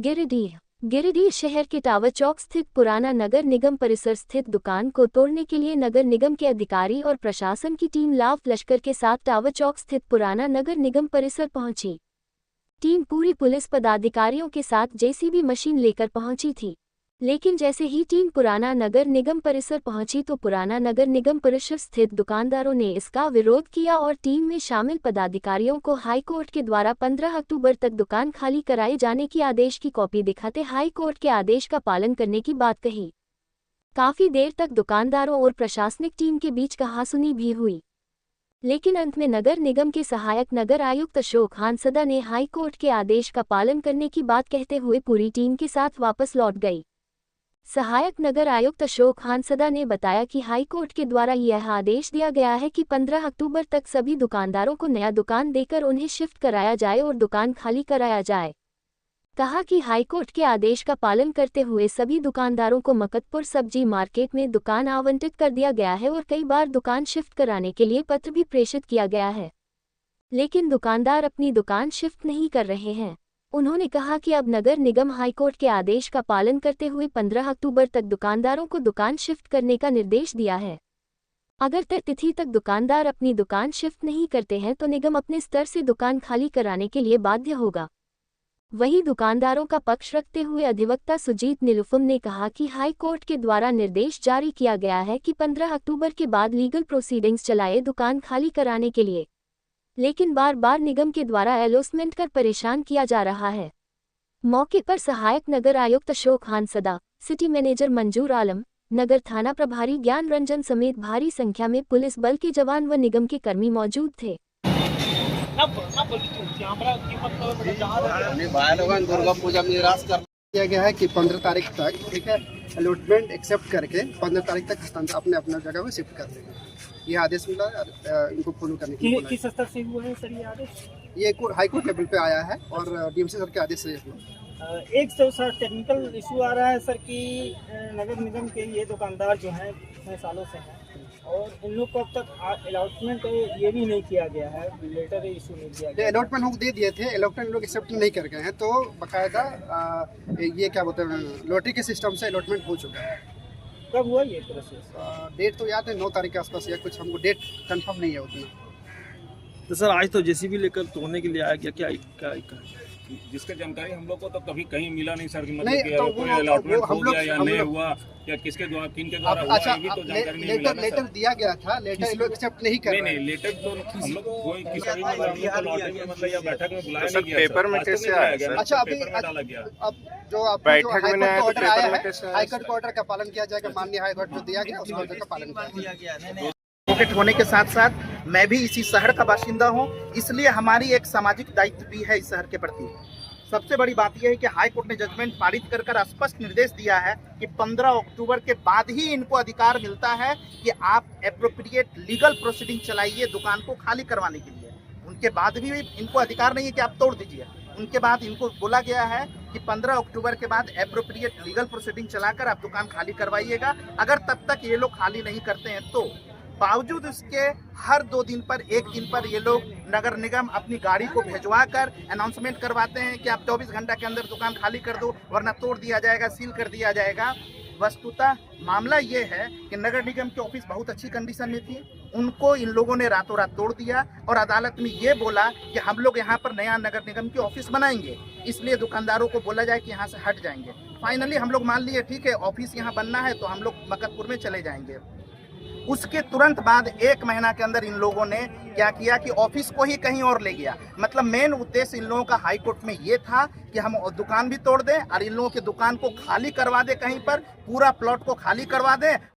गिरिडीह शहर के टावर चौक स्थित पुराना नगर निगम परिसर स्थित दुकान को तोड़ने के लिए नगर निगम के अधिकारी और प्रशासन की टीम लाव लश्कर के साथ टावर चौक स्थित पुराना नगर निगम परिसर पहुंची। टीम पूरी पुलिस पदाधिकारियों के साथ जेसीबी मशीन लेकर पहुंची थी, लेकिन जैसे ही टीम पुराना नगर निगम परिसर पहुंची तो पुराना नगर निगम परिसर स्थित दुकानदारों ने इसका विरोध किया और टीम में शामिल पदाधिकारियों को हाईकोर्ट के द्वारा 15 अक्टूबर तक दुकान खाली कराए जाने की आदेश की कॉपी दिखाते हाईकोर्ट के आदेश का पालन करने की बात कही। काफी देर तक दुकानदारों और प्रशासनिक टीम के बीच कहासुनी भी हुई, लेकिन अंत में नगर निगम के सहायक नगर आयुक्त अशोक हांसदा ने हाईकोर्ट के आदेश का पालन करने की बात कहते हुए पूरी टीम के साथ वापस लौट गई। सहायक नगर आयुक्त अशोक हांसदा ने बताया कि हाईकोर्ट के द्वारा यह आदेश दिया गया है कि 15 अक्टूबर तक सभी दुकानदारों को नया दुकान देकर उन्हें शिफ्ट कराया जाए और दुकान खाली कराया जाए। कहा कि हाईकोर्ट के आदेश का पालन करते हुए सभी दुकानदारों को मकतपुर सब्जी मार्केट में दुकान आवंटित कर दिया गया है और कई बार दुकान शिफ्ट कराने के लिए पत्र भी प्रेषित किया गया है, लेकिन दुकानदार अपनी दुकान शिफ्ट नहीं कर रहे हैं। उन्होंने कहा कि अब नगर निगम हाईकोर्ट के आदेश का पालन करते हुए 15 अक्टूबर तक दुकानदारों को दुकान शिफ्ट करने का निर्देश दिया है। अगर तय तिथि तक दुकानदार अपनी दुकान शिफ्ट नहीं करते हैं तो निगम अपने स्तर से दुकान खाली कराने के लिए बाध्य होगा। वहीं दुकानदारों का पक्ष रखते हुए अधिवक्ता सुजीत निलुफम ने कहा कि हाईकोर्ट के द्वारा निर्देश जारी किया गया है कि 15 अक्टूबर के बाद लीगल प्रोसीडिंग्स चलाए दुकान खाली कराने के लिए, लेकिन बार बार निगम के द्वारा अलॉटमेंट कर परेशान किया जा रहा है। मौके पर सहायक नगर आयुक्त अशोक हांसदा, सिटी मैनेजर मंजूर आलम, नगर थाना प्रभारी ज्ञान रंजन समेत भारी संख्या में पुलिस बल के जवान व निगम के कर्मी मौजूद थे। दुर्गा पूजा में निराश कर दिया गया है कि 15 तारीख तक, ठीक है, अलॉटमेंट एक्सेप्ट करके 15 तारीख तक हस्तांतरण अपने अपना जगह में शिफ्ट कर देंगे। ये आदेश मिला, इनको फॉलो करने की किस स्तर से हुआ है सर ये आदेश? ये हाईकोर्ट लेवल पे आया है और डीएमसी सर के आदेश से एक तो सर टेक्निकल इशू आ रहा है सर कि नगर निगम के ये दुकानदार जो हैं इतने सालों से हैं और इन लोग को अब तक अलॉटमेंट ये भी नहीं किया गया है, लेटर इशू नहीं किया गया। अलॉटमेंट हम दे दिए थे, अलॉटमेंट लोग एक्सेप्ट नहीं कर गए हैं, तो बाकायदा ये क्या बोलते हैं लॉटरी के सिस्टम से अलॉटमेंट हो चुका है। कब हुआ ये प्रोसेस? डेट तो याद है 9 तारीख के आसपास या कुछ, हमको डेट कंफर्म नहीं है उतना। तो सर आज तो जेसीबी लेकर तोड़ने के लिए आया गया, क्या जिसका जानकारी हम लोग को तो कभी कहीं मिला नहीं सर कि मतलब नहीं, कि तो कोई अलॉटमेंट हो गया या नहीं लोग, हुआ या किसके द्वारा किन के द्वारा हुआ, अच्छा, ये भी तो जानकारी नहीं मिला। लेटर दिया गया था, लेटर लोग एक्सेप्ट नहीं कर रहे। नहीं लेटर तो हम लोग कोई किसी भी मतलब या बैठक में बुलाया नहीं गया। पेपर में कैसे आया सर? अच्छा, अभी डाला गया। अब जो बैठक में नहीं आया तो ऑर्डर आया पेपर में है, कैसे? हाईकोर्ट का ऑर्डर का पालन किया जाएगा। माननीय हाईकोर्ट जो दिया गया उस ऑर्डर का पालन किया जाएगा। पॉकेट होने के साथ साथ मैं भी इसी शहर का बाशिंदा हूं, इसलिए हमारी एक सामाजिक दायित्व भी है इस शहर के प्रति। सबसे बड़ी बात यह है कि हाई कोर्ट ने जजमेंट पारित कर स्पष्ट निर्देश दिया है कि 15 अक्टूबर के बाद ही इनको अधिकार मिलता है कि आप एप्रोप्रिएट लीगल प्रोसीडिंग चलाइए दुकान को खाली करवाने के लिए। उनके बाद भी इनको अधिकार नहीं है कि आप तोड़ दीजिए। उनके बाद इनको बोला गया है कि 15 अक्टूबर के बाद एप्रोप्रिएट लीगल प्रोसीडिंग चलाकर आप दुकान खाली करवाइएगा। अगर तब तक ये लोग खाली नहीं करते हैं तो बावजूद उसके हर 2 दिन पर 1 दिन पर ये लोग नगर निगम अपनी गाड़ी को भिजवा कर अनाउंसमेंट करवाते हैं कि आप 24 घंटा के अंदर दुकान खाली कर दो वरना तोड़ दिया जाएगा, सील कर दिया जाएगा। वस्तुतः मामला ये है कि नगर निगम की ऑफिस बहुत अच्छी कंडीशन में थी, उनको इन लोगों ने रातों रात तोड़ दिया और अदालत में ये बोला कि हम लोग यहाँ पर नया नगर निगम की ऑफिस बनाएंगे, इसलिए दुकानदारों को बोला जाए कि यहाँ से हट जाएंगे। फाइनली हम लोग मान लिए ठीक है ऑफिस यहाँ बनना है तो हम लोग मकतपुर में चले जाएंगे। उसके तुरंत बाद 1 महीना के अंदर इन लोगों ने क्या किया कि ऑफिस को ही कहीं और ले गया। मतलब मेन उद्देश्य इन लोगों का हाई कोर्ट में ये था कि हम दुकान भी तोड़ दें और इन लोगों की दुकान को खाली करवा दें, कहीं पर पूरा प्लॉट को खाली करवा दें।